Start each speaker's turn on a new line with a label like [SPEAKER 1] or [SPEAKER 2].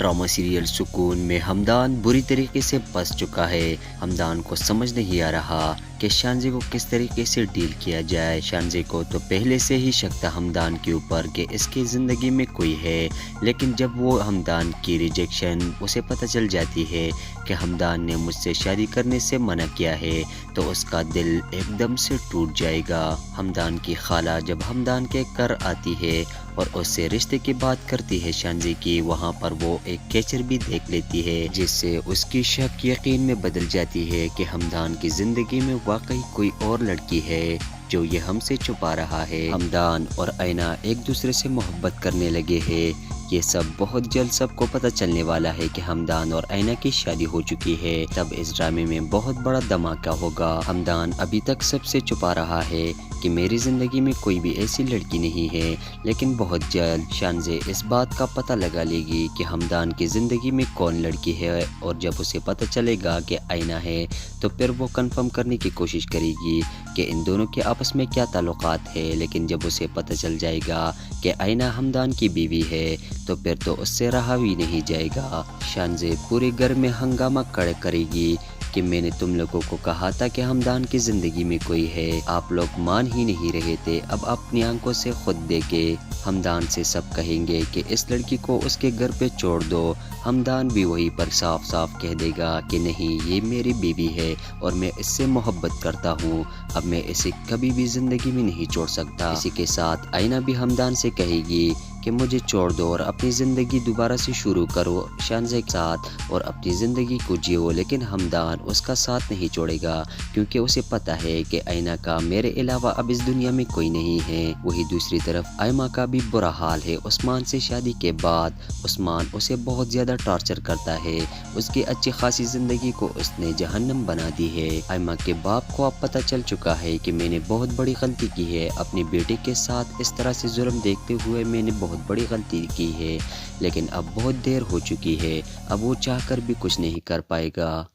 [SPEAKER 1] Drama serial सुकून में हमदान बुरी तरीके से फंस चुका है। हमदान को समझ नहीं आ रहा कि शानज़ी को किस तरीके से डील किया जाए। शानज़ी को तो पहले से ही शक था हमदान के ऊपर कि इसकी ज़िंदगी में कोई है, लेकिन जब वो हमदान की रिजेक्शन उसे पता चल जाती है कि हमदान ने मुझसे शादी करने से मना किया है, तो उसका दिल एकदम से टूट जाएगा। हमदान की खाला जब हमदान के घर आती है और उससे रिश्ते की बात करती है शानज़ी की, वहाँ पर वो एक कैचर भी देख लेती है, जिससे उसकी शक यकीन में बदल जाती है कि हमदान की ज़िंदगी में वाकई कोई और लड़की है जो ये हमसे छुपा रहा है। हमदान और आयना एक दूसरे से मोहब्बत करने लगे हैं। ये सब बहुत जल्द सबको पता चलने वाला है कि हमदान और आयना की शादी हो चुकी है। तब इस ड्रामे में बहुत बड़ा धमाका होगा। हमदान अभी तक सबसे छुपा रहा है कि मेरी ज़िंदगी में कोई भी ऐसी लड़की नहीं है, लेकिन बहुत जल्द शानज़ी इस बात का पता लगा लेगी कि हमदान की ज़िंदगी में कौन लड़की है, और जब उसे पता चलेगा कि आयना है तो फिर वो कंफर्म करने की कोशिश करेगी कि इन दोनों के आपस में क्या ताल्लुकात है। लेकिन जब उसे पता चल जाएगा कि आयना हमदान की बीवी है तो फिर तो उससे रहा भी नहीं जाएगा। शानज़ी पूरे घर में हंगामा खड़ा करेगी कि मैंने तुम लोगों को कहा था कि हमदान की ज़िंदगी में कोई है, आप लोग मान ही नहीं रहे थे। अब अपनी आंखों से खुद देखे। हमदान से सब कहेंगे कि इस लड़की को उसके घर पे छोड़ दो। हमदान भी वहीं पर साफ साफ कह देगा कि नहीं, ये मेरी बीवी है और मैं इससे मोहब्बत करता हूँ। अब मैं इसे कभी भी ज़िंदगी में नहीं छोड़ सकता। इसी के साथ आयना भी हमदान से कहेगी कि मुझे छोड़ दो और अपनी ज़िंदगी दोबारा से शुरू करो शानज़ी के साथ और अपनी ज़िंदगी को जियो। लेकिन हमदान उसका साथ नहीं छोड़ेगा, क्योंकि उसे पता है कि आयना का मेरे अलावा अब इस दुनिया में कोई नहीं है। वही दूसरी तरफ आयमा का भी बुरा हाल है। उस्मान से शादी के बाद उस्मान उसे बहुत ज़्यादा टॉर्चर करता है। उसकी अच्छी खासी ज़िंदगी को उसने जहन्नम बना दी है। आयमा के बाप को अब पता चल चुका है कि मैंने बहुत बड़ी गलती की है। अपने बेटे के साथ इस तरह से जुल्म देखते हुए मैंने बहुत बड़ी गलती की है, लेकिन अब बहुत देर हो चुकी है। अब वो चाहकर भी कुछ नहीं कर पाएगा।